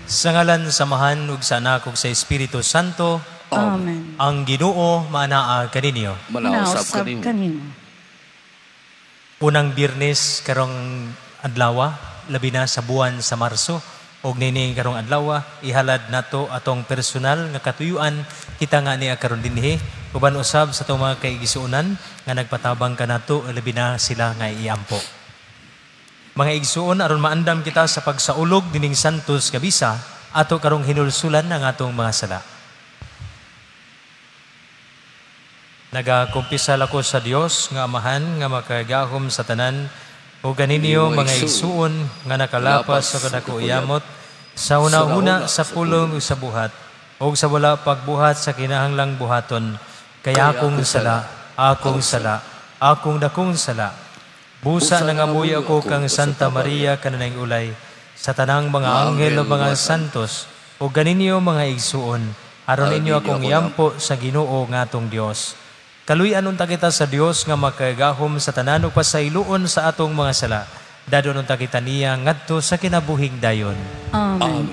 Sa ngalan samahan ug sa Anak ug sa Espiritu Santo. Amen. Ang Ginoo manaa kaninyo. Manausab kanimo. Unang Biyernes karong adlaw, labi na sa buwan sa Marso, og nini karong adlaw ihalad nato atong personal nga katuyuan kita nga niya karon dinhi uban usab sa atong mga kaigisuonan nga nagpatabang kanato labi na sila nga iampo. Mga igsuon aron maandam kita sa pagsaulog dining Santos Kabisa ato karong hinulsulan ang atong mga sala. Nagakumpisal ako sa Dios nga Amahan nga makagahom sa tanan o ganinyo mga igsuon nga nakalapas sa kadako iyamot sa una-una sa pulong sa buhat o sa wala pagbuhat sa kinahanglang buhaton kaya akong sala, akong dakong sala. Busa nang amuy ako kang Santa Maria kanunay ulay sa tanang mga anghel o mga santos o ganinyo mga igsuon aron ninyo akong yampo sa Ginoo nga atong Dios. Kaluy-an unta kita sa Dios nga makagahom sa tanan ug pasayloon sa atong mga sala. Dadon unta kita niya ngadto sa kinabuhing dayon. Amen.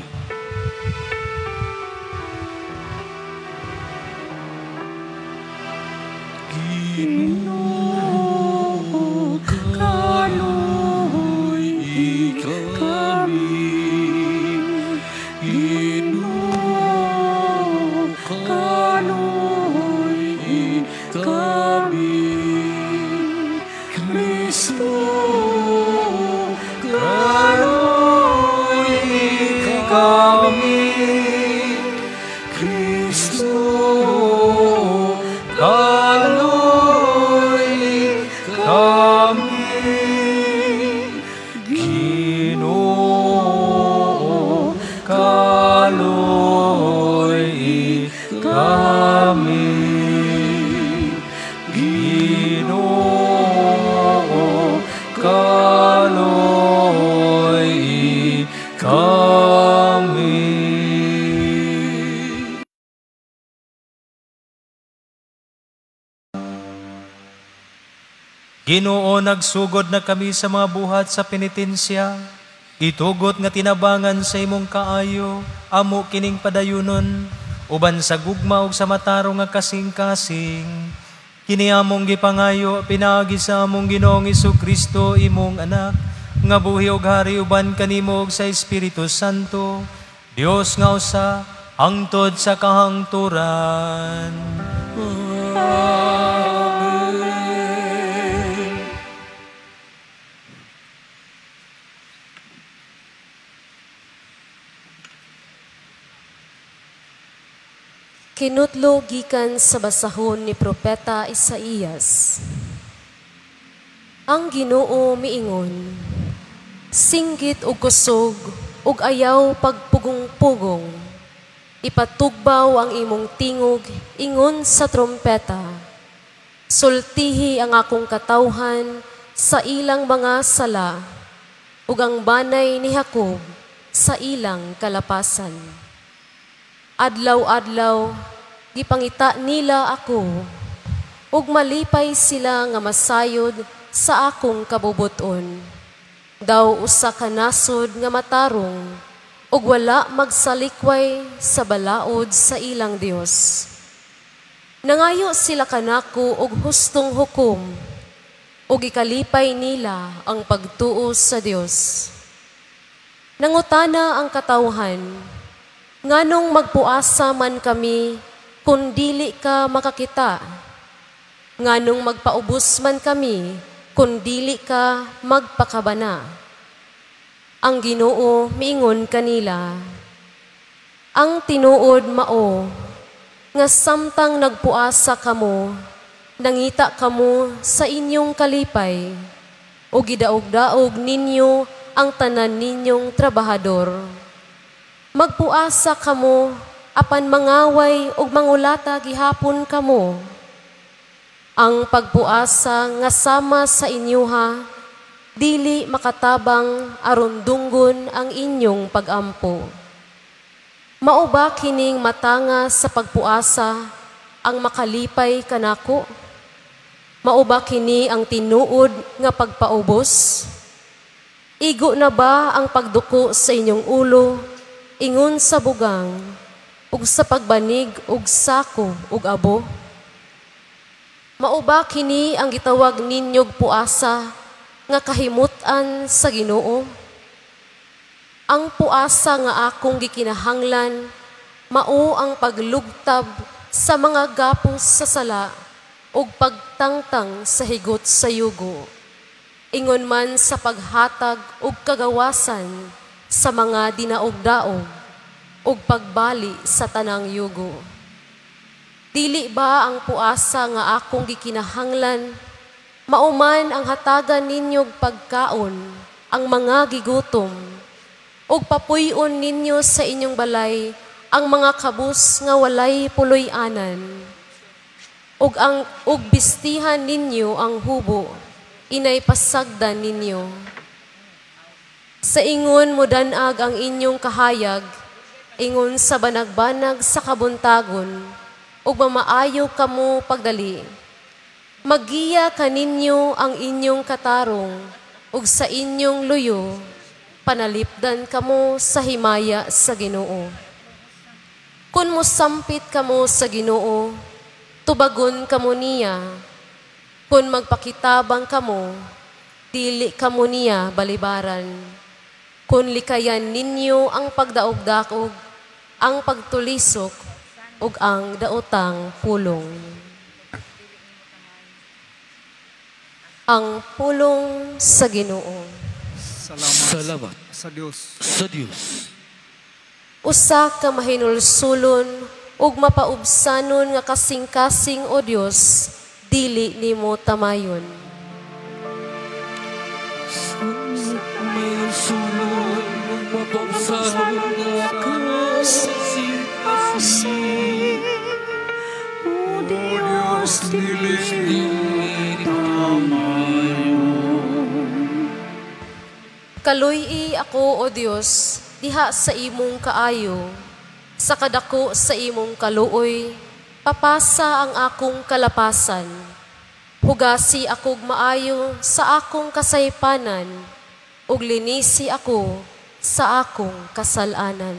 Ginoo, nagsugod na kami sa mga buhat sa penitensya. Itugot nga tinabangan sa imong kaayo, amo kining padayunon, uban sa gugma ug sa matarong nga kasing-kasing. Kini among gipangayo, pinagi sa among Ginoong Jesucristo, imong anak, nga buhi ug hari uban kanimo ug sa Espiritu Santo, Dios nga usa, hangtod sa kahangturan. Kinutlo gikan sa basahon ni Propeta Isaías. Ang Ginoo miingon, singgit ug kusog ug ayaw pagpugong-pugong. Ipatugbaw ang imong tingog ingon sa trompeta. Sultihi ang akong katawhan sa ilang mga sala ug ang banay ni Jacob sa ilang kalapasan. Adlaw-adlaw, gipangita nila ako, ug malipay sila nga masayod sa akong kabubuton. Daw usa ka nasod nga matarong, ug wala magsalikway sa balaod sa ilang Dios. Nangayo sila kanako og hustong hukom, ug ikalipay nila ang pagtuo sa Dios. Nangutana ang katawhan, nganong magpuasa man kami kung dili ka makakita? Nganong magpaubos man kami kung dili ka magpakabana? Ang Ginoo miingon kanila, ang tinuod mao, nga samtang nagpuasa kamo, nangita kamo sa inyong kalipay, o gidaog-daog ninyo ang tanan ninyong trabahador. Magpuasa kamo, apan mangaway ug mangulata gihapon kamo. Ang pagpuasa nga sama sa inyoha, dili makatabang aron dunggon ang inyong pagampo. Mao ba kining matanga sa pagpuasa ang makalipay kanako? Mao ba kini ang tinuod nga pagpaubos? Igo na ba ang pagduko sa inyong ulo ingon sa bugang, ug sa pagbanig ug sako ug abo. Mauba kini ang gitawag ninyog puasa nga kahimut-an sa Ginoo. Ang puasa nga akong gikinahanglan mao ang paglugtab sa mga gapos sa sala ug pagtangtang sa higot sa yugo. Ingon man sa paghatag ug kagawasan sa mga dinaog-daog ug pagbali sa tanang yugo. Dili ba ang puasa nga akong gikinahanglan mauman ang hatagan ninyog pagkaon ang mga gigutom ug papuy-on ninyo sa inyong balay ang mga kabus nga walay puloy-anan ug bistihan ninyo ang hubo inay pasagdan ninyo. Sa ingon mo danag ang inyong kahayag, ingon sa banag-banag sa kabuntagon, ug mamaayo kamo pagdali. Magiya kaninyo ang inyong katarong, ug sa inyong luyo, panalipdan kamo sa himaya sa Ginoo. Kun mosampit kamo sa Ginoo, tubagon kamo niya. Kun magpakitabang kamo, dili kamo niya balibaran. Kun likayan ninyo ang pagdaog-daog, ang pagtulisok, ug ang daotang pulong. Ang pulong sa Ginoo. Salamat sa Dios. sa Dios. Usa ka mahinulsulon ug mapaubsanon nga kasing-kasing o Dios, dili nimo tamayon. May sulod, mapagsaron nga kasing-kasing. O Dios, dili Kaluy-i ako, O Dios, diha sa imong kaayo, sa kadako sa imong kaluoy, papasa ang akong kalapasan. Hugasi akog maayo sa akong kasaypanan, ug linisi ako sa akong kasalanan.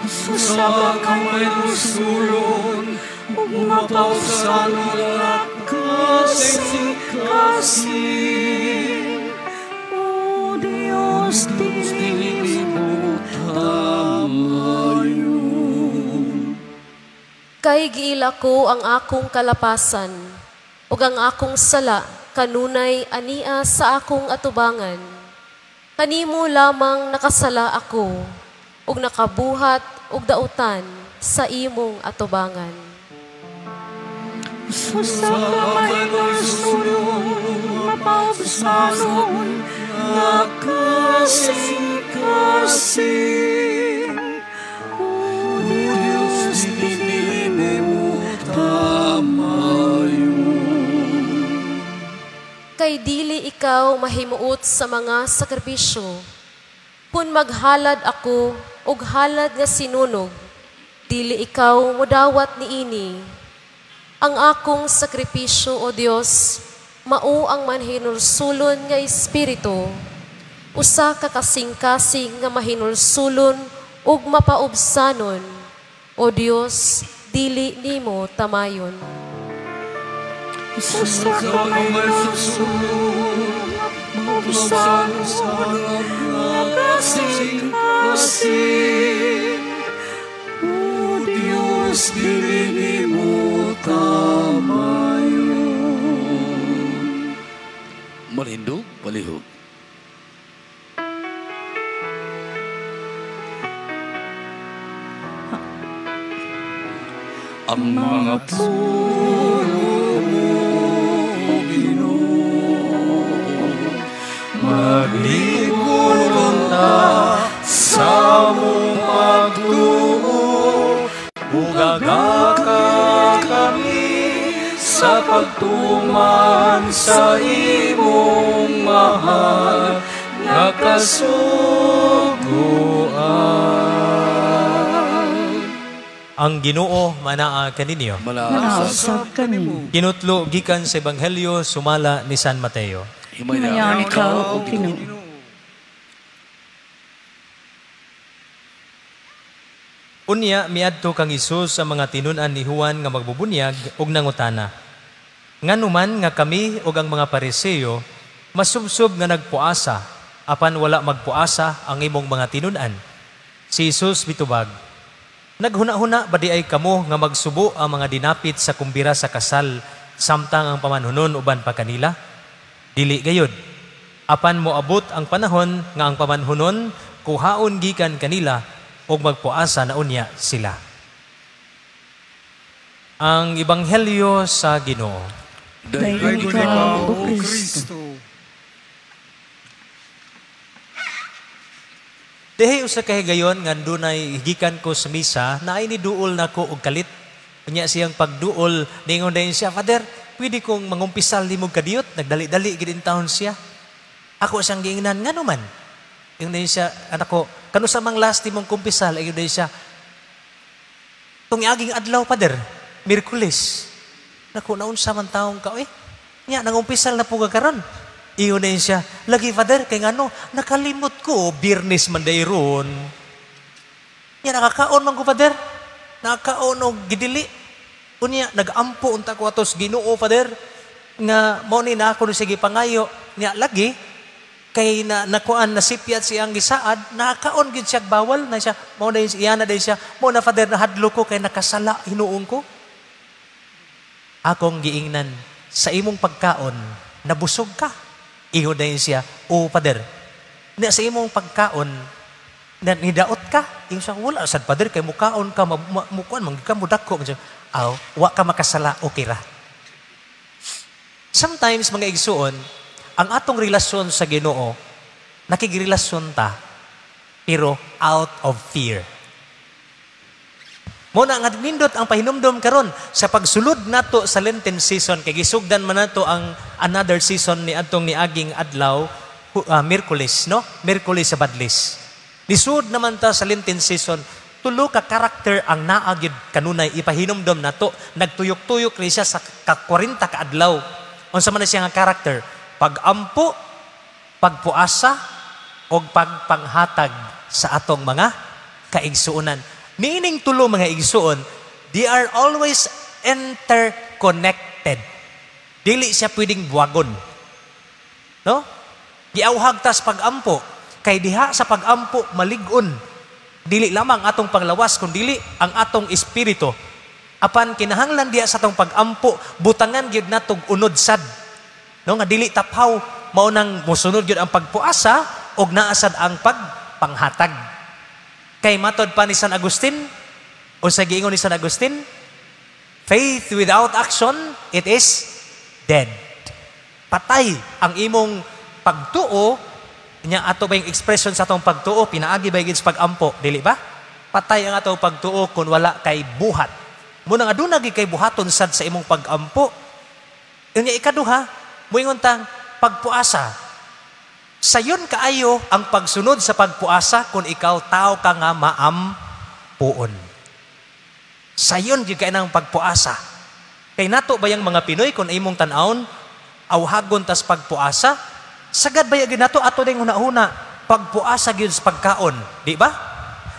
Usa ka may lusulon, ug mapausanon nga kasing-kasing. O Dios, dili mo tamayon. Kay giila ko ang akong kalapasan, ug ang akong sala kanunay ania sa akong atubangan. Kanimo lamang nakasala ako, ug nakabuhat ug dautan sa imong atubangan. Usa ka may lusulon, mapausanon nga kasing-kasing. O Dios, dili mo tamayon. Kay dili ikaw mahimuot sa mga sakripisyo. Kung maghalad ako og halad nga sinunog, dili ikaw mudawat niini. Ang akong sakripisyo, O Dios, mao ang manhinulsulon nga espiritu. Usa ka kasing-kasing nga mahinulsulon ug mapaubsanon. O Dios, dili nimo tamayon. Usa ka may lusulon, mapausanon nga kasing-kasing. O Dios, dili mo tamayon. Malindog, palihog. Ang mga Puno mo, Ginoo, magligon ta sa mong pagtuo. Bugagaka kami sa pagtuman sa imong mahal nga kasuguan. Ang Ginoo manaa kaninyo. malaasa. Manausap kami. Kinutlo gikan sa Ebanghelyo sumala ni San Mateo. Mayan ikaw, O Ginoo. Unya miadto kang Hesus sa mga tinun-an ni Juan nga magbubunyag og nangutana. Nganuman nga kami og ang mga Pariseo masubsob nga nagpuasa apan wala magpuasa ang imong mga tinun-an. Si Hesus mitubag, naghuna-huna ba di ay kamo nga magsubo ang mga dinapit sa kumbira sa kasal samtang ang pamanhunon uban pa kanila? Dili gayud. Apan moabot ang panahon nga ang pamanhunon kuhaon gikan kanila og magpuasa na unya sila. Ang Ebanghelyo sa Ginoo. Dayon ka, O Kristo. Dehi usa ka higayon nga dunay higikan ko sa misa na ay niduol nako og kalit. Unya siyang pagduol ningon dayon siya, Father, pwede kong mangumpisal nimog kadiyot, nagdali-dali gid in taon siya. Ako siyang giingnan ngano man. Yung dayon siya, anak ko, kano sa mang last mong kumpisal, ayun dayon siya. Tung aging adlaw, Father, Miyerkules. Naku, naunsa man taong ka, nya nangumpisal na po karon. Iyon na siya, lagi Father, kay ngano, nakalimot ko, Biyernes man dayron. Nya nakakaon man ko, Father, nakakaon og gidili. Unya, nag-ampo unta ko atos Ginoo, Father, nga mo ni na ako sige pangayo. Nya lagi, kay nakuan nasipyat siyang gisaad, nakakaon gid siya bawal na siya. Mo na iyan na din siya, mo na Father, nahadlo ko kay nakasala hinuong ko. Akong giingnan, sa imong pagkaon, nabusog ka. Iho na siya, o Father, na sa imong pagkaon, na nidaot ka. Iho siya, wala sad Father, kay mukaon ka, mukuan, manggika mo dako. Aw, wa ka makasala, okay ra. Sometimes, mga igsuon, ang atong relasyon sa Ginoo, nakigrelasyon ta, pero out of fear. Muna nga nindot ang pahinumdom karon sa pagsulod nato sa Lenten season, kay gisugdan man nato ang another season ni adtong niaging adlaw, Miyerkules, no? Miyerkules sa Badlis. Lisud naman ta sa Lenten season, tulo ka karakter ang naagid kanunay ipahinumdom nato, nagtuyok-tuyok ri siya sa 40 ka adlaw. Unsa man siya nga karakter? Pag-ampo, pagpuasa, o pagpanghatag sa atong mga kaigsuonan. Meaning tulo mga igsuon, they are always interconnected. Dili siya pwedeng buwagon. No? Giawhag tas pag-ampo. Kay diha sa pag-ampo, malig-on. Dili lamang atong panglawas, kundi ang atong espiritu. Apan kinahanglan diha sa atong pag-ampo, butangan gyud natog unod sad. No, nga dili taphaw, mao nang mosunod gyud ang pagpuasa og naasad ang pagpanghatag. Kay matod pa ni San Agustin, o sa giingon ni San Agustin, faith without action, it is dead. Patay ang imong pagtuo, nya ato ba yung expression sa atong pagtuo, pinaagi ba yung sa pag-ampo, dili ba? Patay ang atong pagtuo kung wala kay buhat. Muna nga doon nagi kay buhaton sad sa imong pag-ampo. Yung ikaduha, muingon tang pagpuasa. Sayon kaayo ang pagsunod sa pagpuasa kung ikaw tao ka nga maampuon. Sayon gyud kay nang pagpuasa. Kay nato bayang mga Pinoy kung imong tan-awon awhagon tas pagpuasa, sagad baya gyud nato ato ding hunahuna pagpuasa gyud sa pagkaon, di ba?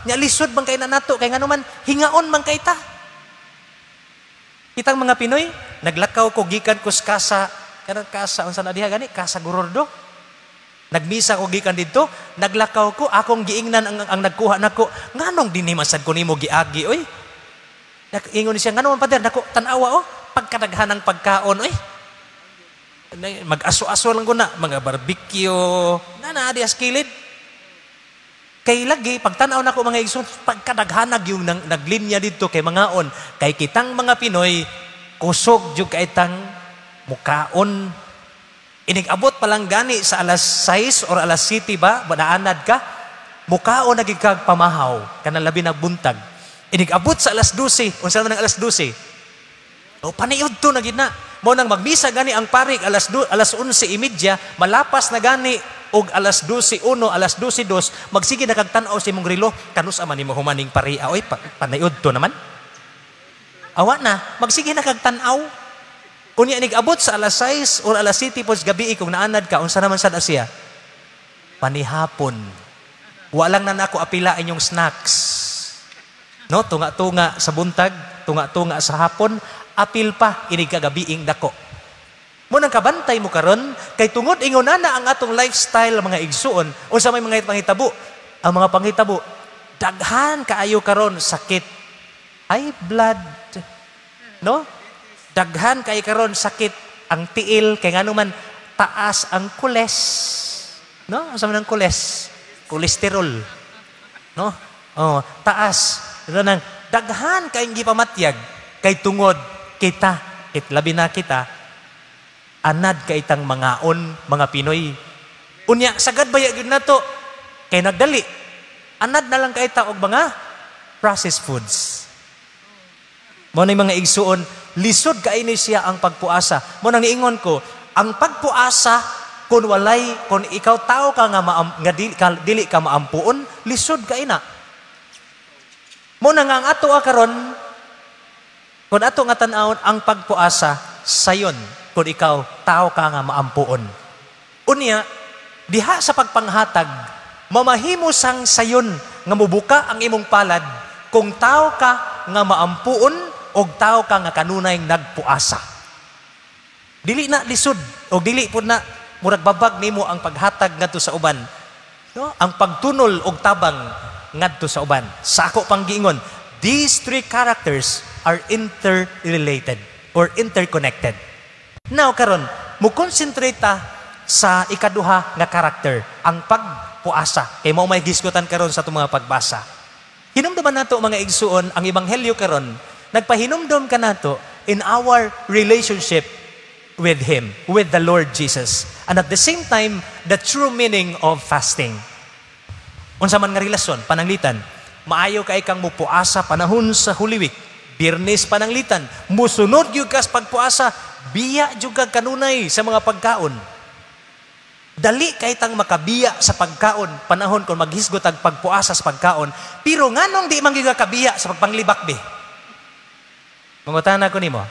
Nya lisod man kay na nato kay nganuman hingaon man kay ta. Kitang mga Pinoy naglakaw ko gikan ko sa kasa unsa na diha gani kasa Gurordo. Nagmisa ko gikan didto, naglakaw ko akong giingnan ang nagkuha nako. Nganong dinhi masad ko nimo giagi oy? Ingon siya ngano man Pader nako tan-awa pagkadaghan ng pagkaon oy. Mag-aso-aso lang ko na mga barbecue na diha sa kilid. Kay lagi pagtan-aw nako mga igsoon pagkadaghanag yung naglinya didto kay mangaon kay kitang mga Pinoy kusog jud kay tang mukaon. Inig-abot pa lang gani sa alas 6 or alas 7 ba, naanad ka, mukaon nagigkag pamahaw, kanang labi nagbuntag. Inig-abot sa alas 12, unsa man ang alas 12? O paniud to na gid na. Mo nang magmisa gani ang parig alas 11:30, malapas na gani og alas 12:01, alas 12:02, magsige na kag tan-aw sa imong relo, kanus man nimo humaning paria oy, paniud to naman. Awa na, magsige na kag tan-aw. Unya nig-abot sa alas 6 o alas 7 pos gabi kung naanad ka, unsa naman sad siya? Panihapon. Walang na nako apila inyong snacks. No, tunga-tunga sa buntag, tunga-tunga sa hapon, apil pa inig kagabiing dako. Mo nang kabantay mo karon kay tungod ingon na ang atong lifestyle mga igsuon unsa may mga panghitabo. Ang mga panghitabo daghan kaayo karon sakit, high blood, no? Daghan kay karon sakit ang tiil kay ngano man taas ang koles, no? Unsa man ang koles? Kolesterol, no? Oh, taas. Nang daghan kay gipamatyag kay tungod kita, labi na kita anad kay itang mangaon mga Pinoy. Unya sagad baya gyud nato kay nagdali. Anad na lang kay ta og mga processed foods. Mo na mga igsuon, lisod kaini siya ang pagpuasa. Mo nang niingon ko, ang pagpuasa kung ikaw tao ka nga dili ka maampuon, lisod ka ina. Mo nang ang ato karon kung ato nga tan-awon ang pagpuasa sayon kung ikaw tao ka nga maampuon. Unya diha sa pagpanghatag mamahimo sang sayon nga mubuka ang imong palad kung tao ka nga maampuon o tao ka nga kanunay nagpuasa. Dili na lisod o dili po na murag babag nimo ang paghatag ngadto sa uban. No? Ang pagtunol og tabang ngadto sa uban. Sa ako pang giingon, these three characters are interrelated or interconnected. Now karon, mo concentrate ta sa ikaduha nga karakter, ang pagpuasa. Kay mao may gisgotan karon sa itong mga pagbasa. Hinumduman nato mga igsuon ang ebanghelyo karon, nagpahinumdum ka nato in our relationship with Him, with the Lord Jesus. And at the same time, the true meaning of fasting. Unsa man nga relasyon, pananglitan, maayo kay kang mupuasa panahon sa Holy Week, Biyernes pananglitan, musunod gyud kas pagpuasa, biya jud kag kanunay sa mga pagkaon. Dali kay tang makabiya sa pagkaon panahon kung maghisgot ang pagpuasa sa pagkaon, pero nganong di man gyud kabiya sa pagpanglibak be? Mangutana ko nimo.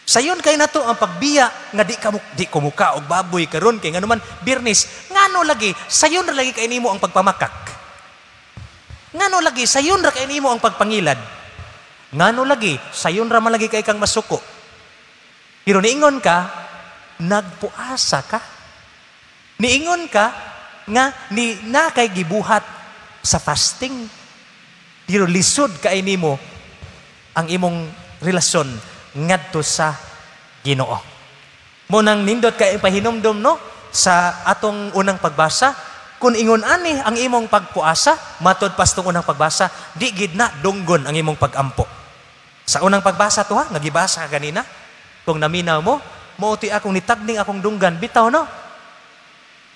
Sayon kay nato ang pagbiya nga di ko muka og baboy karon kay ngano man Biyernes, ngano lagi sayon ra lagi kay nimo ang pagpamakak. Ngano lagi sayon ra kay nimo ang pagpangilad. Ngano lagi sayon ra man lagi kay kang masuko. Pero niingon ka, nagpuasa ka. Niingon ka nga ni na kay gibuhat sa fasting. Pero lisod kay nimo ang imong relasyon ngadto sa Ginoo. Mo nang nindot kay pahinumdom no sa atong unang pagbasa, kung ingon ani ang imong pagpuasa, matod pas tong unang pagbasa, di gid na dunggon ang imong pagampo. Sa unang pagbasa to ha, nagibasa ka ganina. Kung naminaw mo, mauti akong nitagning akong dunggan bitaw no.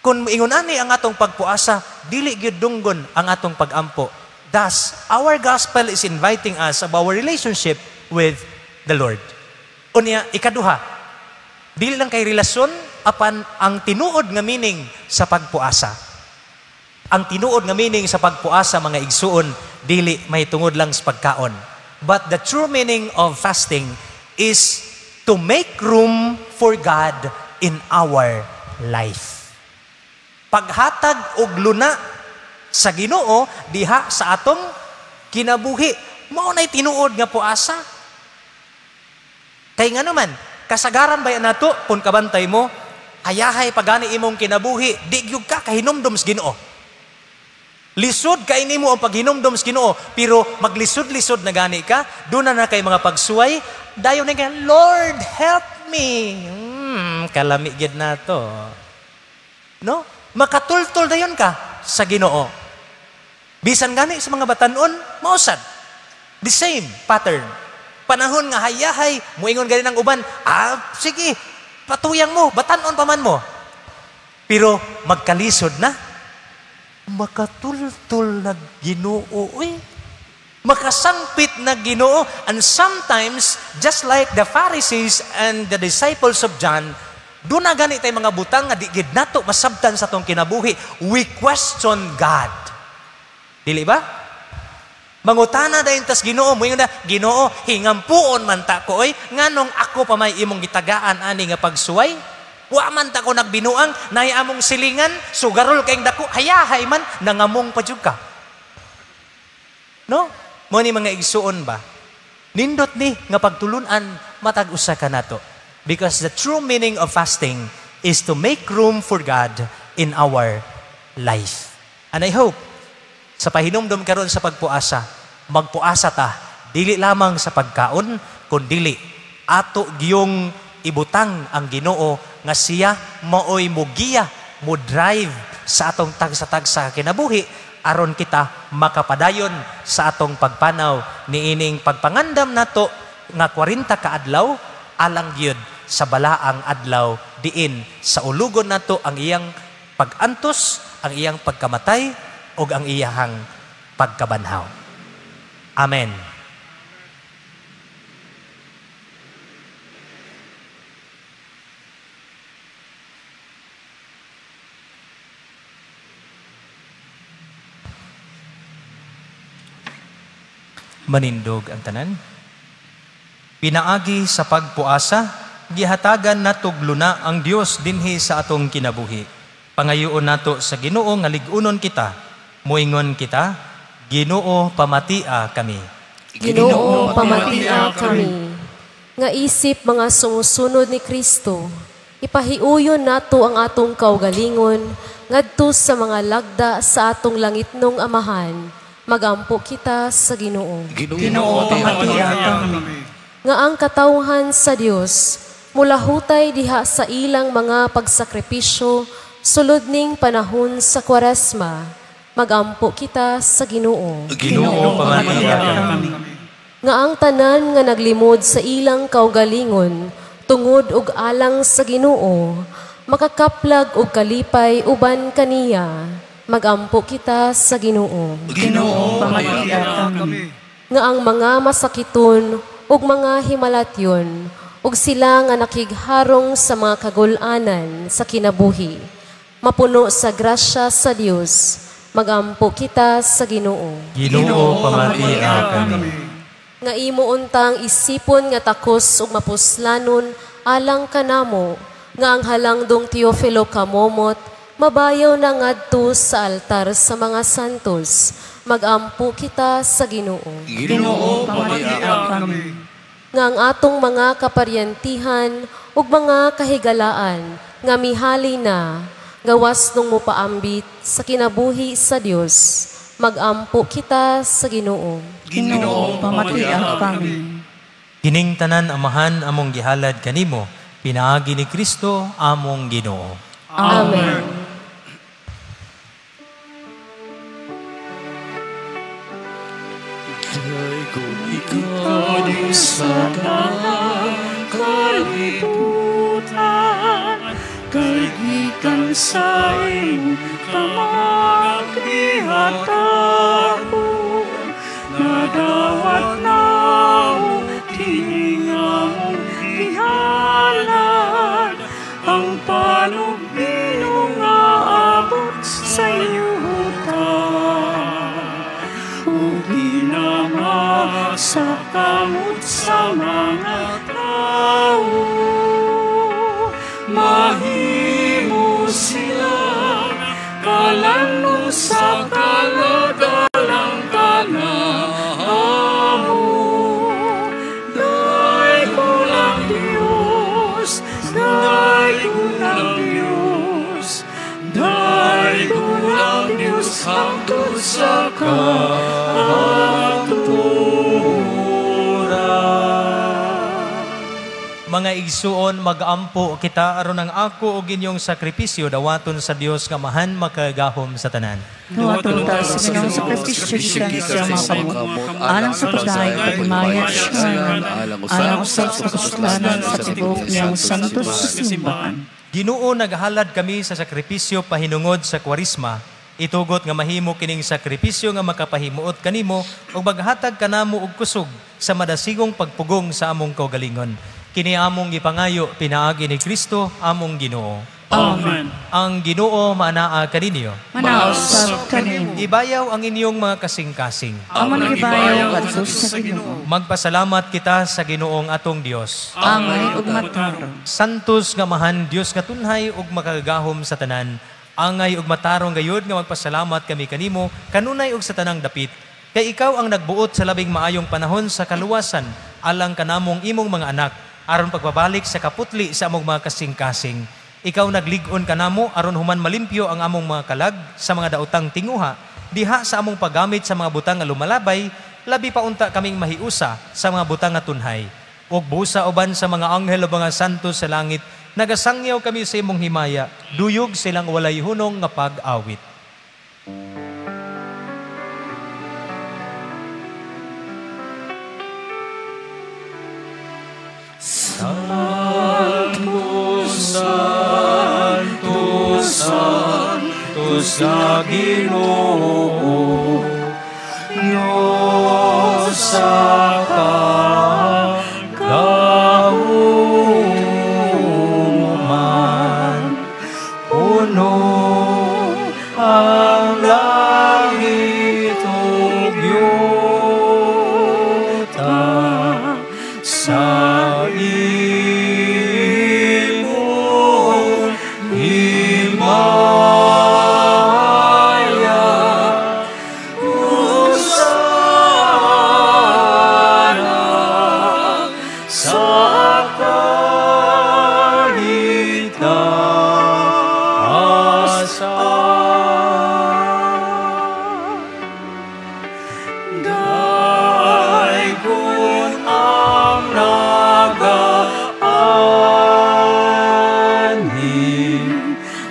Kung ingon ani ang atong pagpuasa, dili gyud dunggon ang atong pagampo. Thus, our gospel is inviting us about our relationship with the Lord. Unya, ikaduha, dili lang kay relasyon apan ang tinuod nga meaning sa pagpuasa. Ang tinuod nga meaning sa pagpuasa mga igsuon, dili may tungod lang sa pagkaon. But the true meaning of fasting is to make room for God in our life. Paghatag og luna sa Ginoo diha sa atong kinabuhi. Mao nay tinuod nga puasa. Kay nga naman, kasagaran ba nato kung kabantay mo, hayahay pagani imong kinabuhi, di gyud ka kahinumdum sa Ginoo. Lisod kay nimo ang paghinumdum sa Ginoo, pero maglisod-lisod na gani ka, doon na kay mga pagsuway, dayon na kay, Lord, help me. Kalami gyud nato. No? Makatultol dayon ka sa Ginoo. Bisan gani sa mga batanon, mausad. The same pattern. Panahon nga hayahay, muingon gani ng uban, sige, patuyang mo, batanon pa man mo. Pero magkalisod na, makatultol na Ginoo, makasangpit na Ginoo. And sometimes, just like the Pharisees and the disciples of John, doon na gani tayo mga butang nga di gid nato masabtan sa tong kinabuhi. We question God. Dili ba? Mangutana dayon tas Ginoo, moingon na, Ginoo, hingampuon man ta ko nganong ako pa may imong gitagaan ani nga pagsuway? Wa man ta ko nagbinuang, nay among silingan, sugarol kayong dako, hayahay man nangamong pa jud ka. No? Mo ni mga igsuon ba? Nindot ni nga pagtulunan matag usa ka nato. Because the true meaning of fasting is to make room for God in our life. And I hope sa pahinumdom karon sa pagpuasa, magpuasa ta dili lamang sa pagkaon kundi ato giyong ibutang ang Ginoo nga siya maoy mugiya mo drive sa atong tagsa-tagsa kinabuhi aron kita makapadayon sa atong pagpanaw niining pagpangandam nato nga 40 ka adlaw alang gyud sa balaang adlaw diin sa ulugon nato ang iyang pagantos, ang iyang pagkamatay ug ang iyang pagkabanhaw. Amen. Manindog ang tanan. Pinaagi sa pagpuasa, gihatagan natog luna ang Dios dinhi sa atong kinabuhi. Pangayoon nato sa Ginoo nga lig-unon kita, muingon kita, Ginoo pamatia kami. Ginoo pamatia kami. Nga isip mga sumusunod ni Kristo, ipahiuyon nato ang atong kaugalingon ngadto sa mga lagda sa atong langitnong amahan. Magampo kita sa Ginoo. Ginoo pamatia kami. Nga ang katawhan sa Dios mula hutay diha sa ilang mga pagsakripisyo sulod ning panahon sa Kwaresma. Magampo kita sa Ginoo. Ginoo pamatia kami. Nga ang tanan nga naglimod sa ilang kaugalingon tungod ug alang sa Ginoo makakaplag og kalipay uban kaniya. Magampo kita sa Ginoo. Ginoo pamatia kami. Nga ang mga masakiton ug mga himalatyon ug sila nga nakigharong sa mga kagul-anan sa kinabuhi mapuno sa grasya sa Dios. Magampo kita sa Ginoo. Ginoo pamatia kami. Nga imo untang isipon nga takos ug mapuslanon alang kanamo nga ang halangdong Teofilo kamomot mabayaw na ngadto sa altar sa mga santos. Magampo kita sa Ginoo. Ginoo pamatia kami. Nga ang atong mga kaparyantihan ug mga kahigalaan nga mihali na gawas nung mupaambit sa kinabuhi sa Dios. Magampo kita sa Ginoo. Ginoo pamatia kami. Kining tanan amahan among gihalad kanimo, pinaagi ni Kristo among Ginoo. Amen. Kung ikaw di sa Kalibutan, kaigikan sa iyong kamag-ihatahon, nadawat na tiningang ihalad, ang panugbino nga abot sa iyutan. Ginama sa kamot sa mga tao, mahimo sila kalano sa kalagalang kanamo. Daigulang Diyos, daigulang Diyos, daigulang Diyos hangtod sa Mga igsuon, mag-ampo kita aron ang ako o ginyong sakripisyo dawaton sa Dios nga mahan makagahom sa tanan. Duwaton ta sa Ginoong sakripisyo gikan sa mga kamot, alang sa pagdahay paghimayat siya, alang usab sa kasalanan sa tibok niyang santos sa simbahan. Ginoo naghalad kami sa sakripisyo pahinungod sa Kwaresma. Itugot nga mahimo kining sakripisyo nga makapahimuot kanimo ug maghatag kanamo og kusog sa madasigong pagpugong sa among kaugalingon. Kini among gipangayo pinaagi ni Kristo among Ginoo. Amen. Ang Ginoo maanaa kaninyo. Manausap kanimo. Ibayaw ang inyong mga kasing-kasing. Aman gibayaw kadto sa Ginoo. Magpasalamat kita sa Ginoong atong Dios. Angay ug matarong. Santos nga mahan Dios nga tunhay ug makagahom sa tanan. Angay ug matarong gayud nga magpasalamat kami kanimo kanunay ug sa tanang dapit Kay ikaw ang nagbuot sa labing maayong panahon sa kaluwasan, alang kanamong imong mga anak, aron pagbabalik sa kaputli sa among mga kasing-kasing. Ikaw naglig-on kanamo aron human malimpyo ang among mga kalag sa mga daotang tinguha, diha sa among paggamit sa mga butang nga lumalabay, labi pa unta kaming mahiusa sa mga butang nga tunhay. Ug busa uban sa mga anghel o mga santos sa langit, nagasangyaw kami sa imong himaya, duyog silang walay hunong nga pag-awit. Santos, Santos, Santos sa Ginoo, Diyos sa kagahumuman, puno ang langit ug yuta sa imong himaya. Hosana sa kalitasan. Daikon ang nag-aanim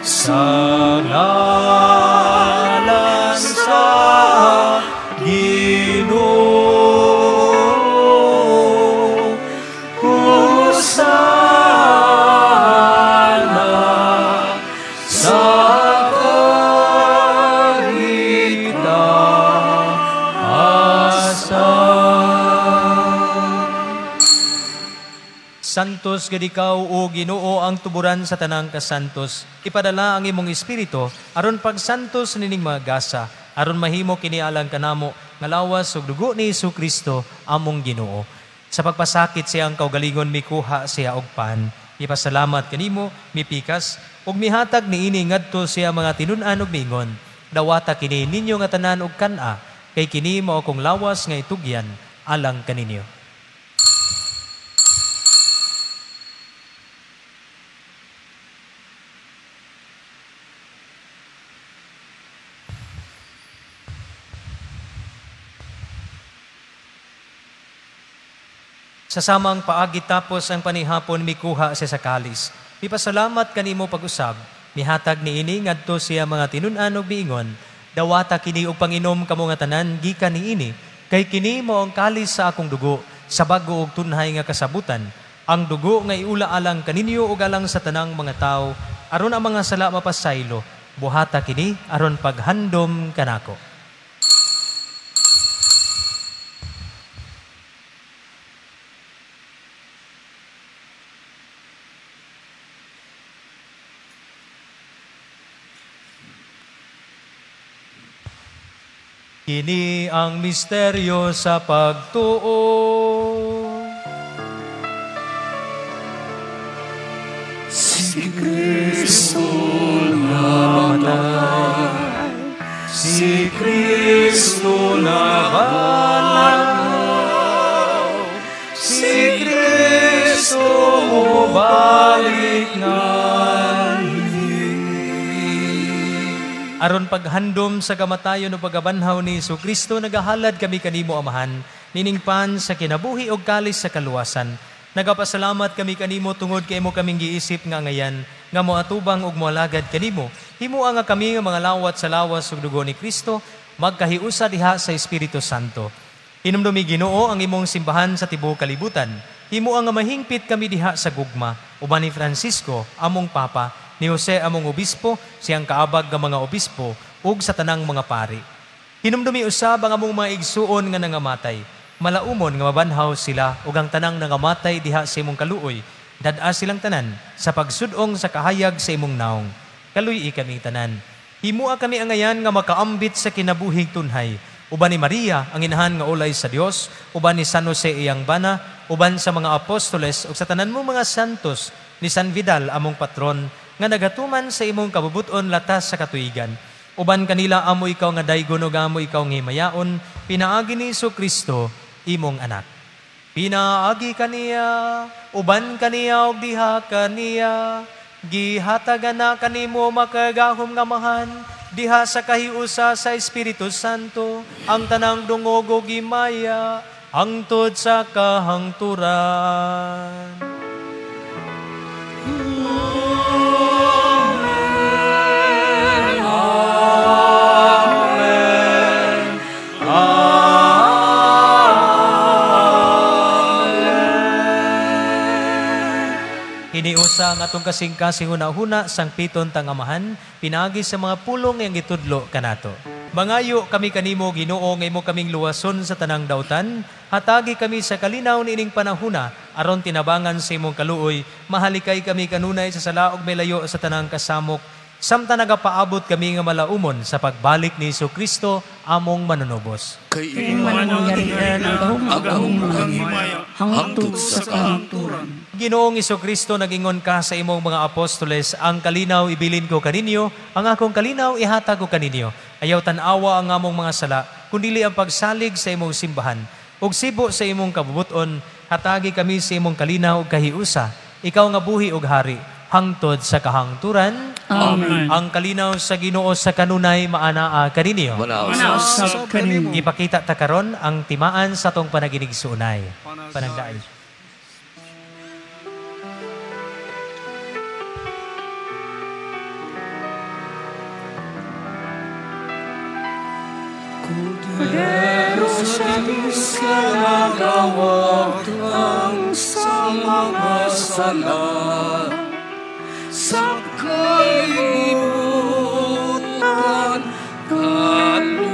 sa ngalan sa Ginoo. Hosana sa kalitasan. Santos gadikaw o Ginoo ang tuburan sa tanang kasantos. Ipadala ang imong espiritu aron pagsantos nining mga gasa, aron mahimo kini alang kanamo nga lawas ug dugo ni Jesucristo among Ginoo. Sa pagpasakit siya ang kaugalingon mikuha siya og pan. Ipasalamat kanimo mipikas ug mihatag niini ngadto siya mga tinun-an ug mingon. Dawata kini ninyo nga tanan og kan-a, kay kini mao kong lawas nga itugyan alang kaninyo. Sa samang paagi tapos ang panihapon mikuha siya sa kalis. Ipasalamat kanimo pag-usab, mihatag niini ngadto siya mga tinun-an ug miingon. Dawata kini og panginom kamo nga tanan gikan niini, kay kini mao ang kalis sa akong dugo, sa bago ug tunhay nga kasabutan. Ang dugo nga iula alang kaninyo ug alang sa tanang mga tawo, aron ang mga sala mapasaylo. Buhata kini aron paghandom kanako. Kini ang misteryo sa pagtuo. Si Kristo namatay, si Kristo nabanaw, si Kristo balik ngayon. Aron paghandom sa kamatayon o pagabanhaw ni Jesucristo, nagahalad kami kanimo amahan, niningpan sa kinabuhi o kalis sa kaluwasan. Nagapasalamat kami kanimo tungod kay mo kaming giisip nga ngayan, nga moatubang og moalagad kanimo. Himuha nga kami nga mga lawat sa lawas ug dugo ni Kristo, magkahiusa diha sa Espiritu Santo. Hinumdumi Ginoo ang imong simbahan sa tibuok kalibutan. Himuha nga mahingpit kami diha sa gugma, uban ni Francisco, among Papa, ni Jose among obispo, siyang kaabag nga mga obispo, ug sa tanang mga pari. Hinumdumi usab ang among mga igsuon nga nangamatay. Malaumon nga mabanhaw sila ug ang tanang nangamatay diha sa imong kaluoy. Dad-a silang tanan sa pagsudong sa kahayag sa imong naong. Kaluy kaming tanan. Himua kami angayan nga makaambit sa kinabuhing tunhay. Uban ni Maria ang inahan nga ulay sa Dios, uban ni San Jose iyang bana, uban sa mga apostoles ug sa tanan mo mga santos, ni San Vidal among patron nga nagatuman sa imong kabubuton latas sa katuigan. Uban kanila amo ikaw nga daygon ug amo ikaw nga himayaon, pinaagi ni Kristo imong anak. Pinaagi kaniya, uban kaniya og diha kaniya, gihatagan na kanimo makagahom nga mahan, diha sa kahiusa sa Espiritu Santo, ang tanang dungog o gimaya, hangtod sa kahangturan. Iniusa ang atong kasing-kasing huna-huna sang piton tangamahan, pinagi sa mga pulong yang gitudlo kanato. Mangayo kami kanimo Ginoo nga imo kaming luwason sa tanang dautan, hatagi kami sa kalinaw niining panahuna, aron tinabangan sa imong kaluoy, mahalikay kami kanunay sa salaog may layo sa tanang kasamok, samtang nagapaabot kami nga malaumon sa pagbalik ni Kristo among manunubos. Kay manangyarihan ang himaya hangtod sa kahangturan. Ginoong Kristo, nagingon ka sa imong mga apostoles, ang kalinaw ibilin ko kaninyo, ang akong kalinaw ihatag ko kaninyo. Ayaw tanawa ang among mga sala, kundili ang pagsalig sa imong simbahan. Ug sibo sa imong kabubuton, hatagi kami sa imong kalinaw ug kahiusa. Ikaw nga buhi ug hari, hangtod sa kahangturan. Amen. Ang kalinaw sa Ginoo sa kanunay maanaa kaninyo. Manausap kanimo. Ipakita ta karon ang timaan sa tong panaginig suunay. Panagdaay. Kordero sa Diyos ka nagawad ang sa mga sala, sa kalibutan kaluhi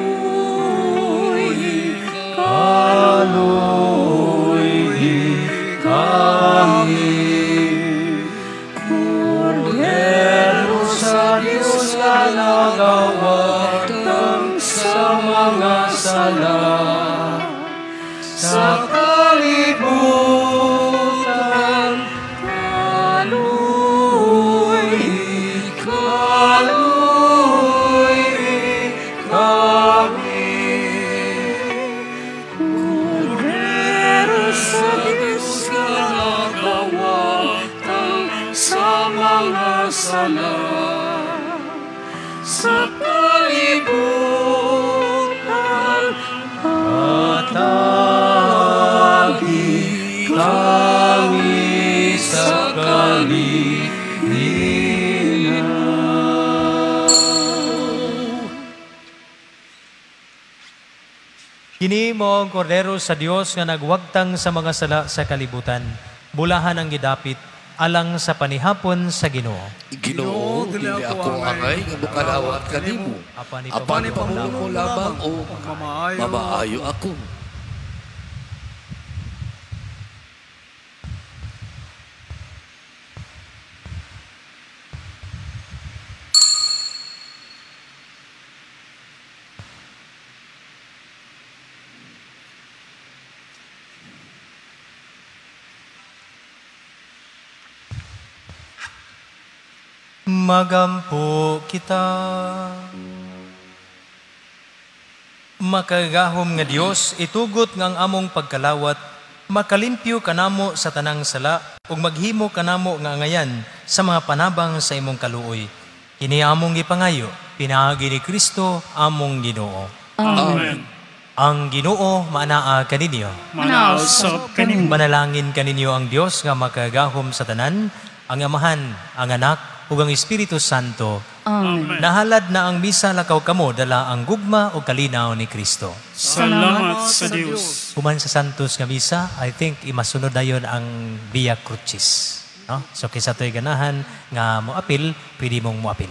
kami. Kordero sa Diyos ka nagawad ang sa mga sala, sa kalibutan kaluhi kami. Kordero sa Diyos ka nagawad sa mga sala, sa kalibutan hatagi kami sa kalinaw. Kini mo ang kordero sa Dios nga nagwagtang sa mga sala sa kalibutan, bulahan ang gidapit alang sa panihapon sa Ginoo. Ginoo, dili ako angay nga mukalawat kanimo. Apani pamulo mo labang o mamaayo ako. Magampo kita. Makagahom nga Dios, itugot nga ang among pagkalawat, makalimpyo kanamo sa tanang sala, ug maghimo kanamo nga angayan sa mga panabang sa imong kaluoy. Kini among gipangayo, pinaagi ni Kristo among Ginoo. Amen. Ang Ginoo maanaa kaninyo. Manausap kanimo. Manalangin kaninyo ang Dios nga makagahom sa tanan, ang Amahan, ang Anak, ug ang Espiritu Santo. Amen. Nahalad na ang misa lakaw kamo dala ang gugma o kalinaw ni Kristo. Salamat sa Diyos. Human sa Santos nga misa, I think imasunod dayon ang Via Crucis. No? So kisa to'y ganahan nga moapil, pwede mong moapil.